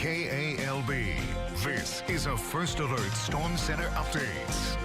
KALB. This is a First Alert Storm Center update.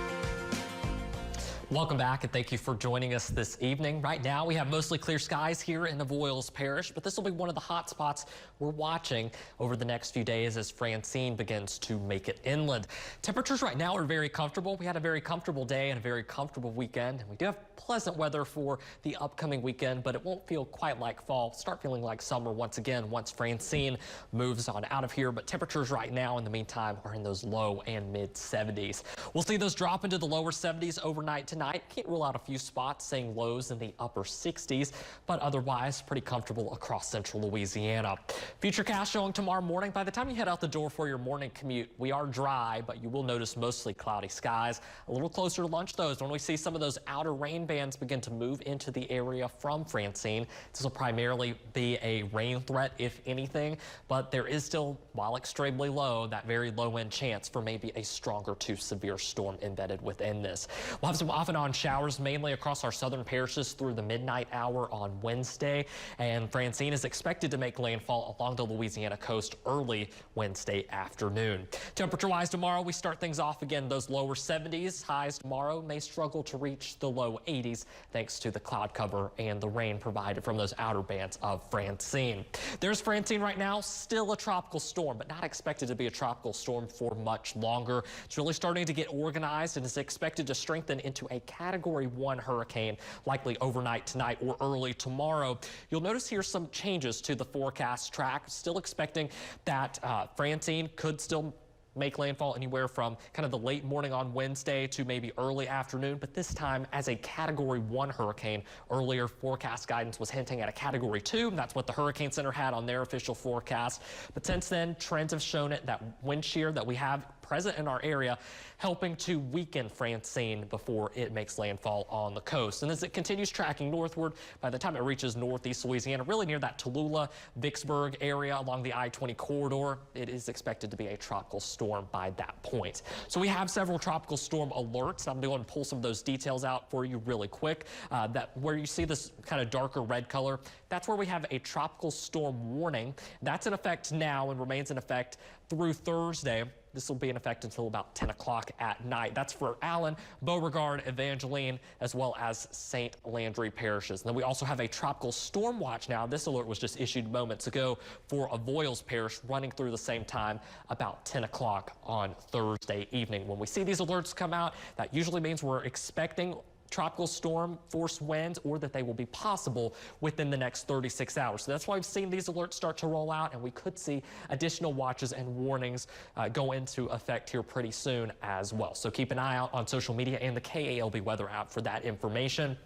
Welcome back and thank you for joining us this evening. Right now we have mostly clear skies here in Avoyelles Parish, but this will be one of the hot spots we're watching over the next few days as Francine begins to make it inland. Temperatures right now are very comfortable. We had a very comfortable day and a very comfortable weekend, and we do have pleasant weather for the upcoming weekend, but it won't feel quite like fall. Start feeling like summer once again once Francine moves on out of here, but temperatures right now in the meantime are in those low and mid 70s. We'll see those drop into the lower 70s overnight tonight. Can't rule out a few spots, seeing lows in the upper 60s, but otherwise pretty comfortable across central Louisiana. Futurecast showing tomorrow morning. By the time you head out the door for your morning commute, we are dry, but you will notice mostly cloudy skies. A little closer to lunch, though, is when we see some of those outer rain bands begin to move into the area from Francine. This will primarily be a rain threat, if anything, but there is still, while extremely low, that very low-end chance for maybe a stronger to severe storm embedded within this. We'll have some off and on showers mainly across our southern parishes through the midnight hour on Wednesday, and Francine is expected to make landfall along the Louisiana coast early Wednesday afternoon. Temperature-wise tomorrow, we start things off again those lower 70s. Highs tomorrow may struggle to reach the low 80s thanks to the cloud cover and the rain provided from those outer bands of Francine. There's Francine right now, still a tropical storm, but not expected to be a tropical storm for much longer. It's really starting to get organized and is expected to strengthen into a Category 1 hurricane, likely overnight tonight or early tomorrow. You'll notice here some changes to the forecast track. Still expecting that Francine could still make landfall anywhere from kind of the late morning on Wednesday to maybe early afternoon, but this time as a Category 1 hurricane. Earlier forecast guidance was hinting at a Category 2. That's what the Hurricane Center had on their official forecast. But since then, trends have shown it that wind shear that we have present in our area helping to weaken Francine before it makes landfall on the coast. And as it continues tracking northward, by the time it reaches northeast Louisiana, really near that Tallulah, Vicksburg area along the I-20 corridor, it is expected to be a tropical storm by that point. So we have several tropical storm alerts. I'm going to pull some of those details out for you really quick. That where you see this kind of darker red color, that's where we have a tropical storm warning. That's in effect now and remains in effect through Thursday. This will be in effect until about 10 o'clock at night. That's for Allen, Beauregard, Evangeline, as well as St. Landry parishes. And then we also have a tropical storm watch now. This alert was just issued moments ago for Avoyelles Parish, running through the same time, about 10 o'clock on Thursday evening. When we see these alerts come out, that usually means we're expecting tropical storm force winds, or that they will be possible within the next 36 hours. So that's why we've seen these alerts start to roll out, and we could see additional watches and warnings go into effect here pretty soon as well. So keep an eye out on social media and the KALB weather app for that information.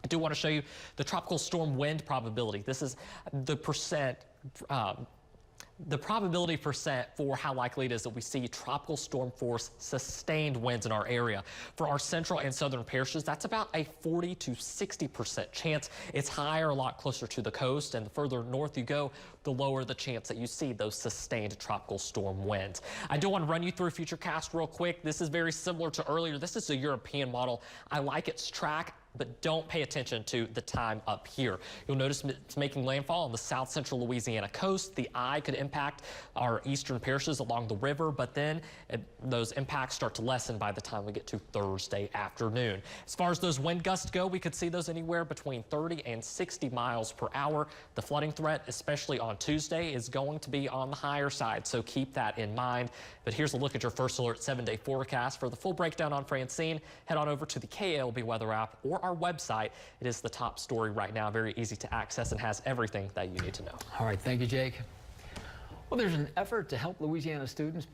I do want to show you the tropical storm wind probability. This is the probability percent for how likely it is that we see tropical storm force sustained winds in our area. For our central and southern parishes, that's about a 40 to 60% chance. It's higher, a lot closer to the coast, and the further north you go, the lower the chance that you see those sustained tropical storm winds. I do want to run you through Futurecast real quick. This is very similar to earlier. This is a European model. I like its track, but don't pay attention to the time up here. You'll notice it's making landfall on the south central Louisiana coast. The eye could impact our eastern parishes along the river, but then those impacts start to lessen by the time we get to Thursday afternoon. As far as those wind gusts go, we could see those anywhere between 30 and 60 miles per hour. The flooding threat, especially on Tuesday, is going to be on the higher side, so keep that in mind. But here's a look at your First Alert 7-day forecast. For the full breakdown on Francine, head on over to the KALB weather app or our website. It is the top story right now, very easy to access and has everything that you need to know. All right, thank you, Jake. Well, there's an effort to help Louisiana students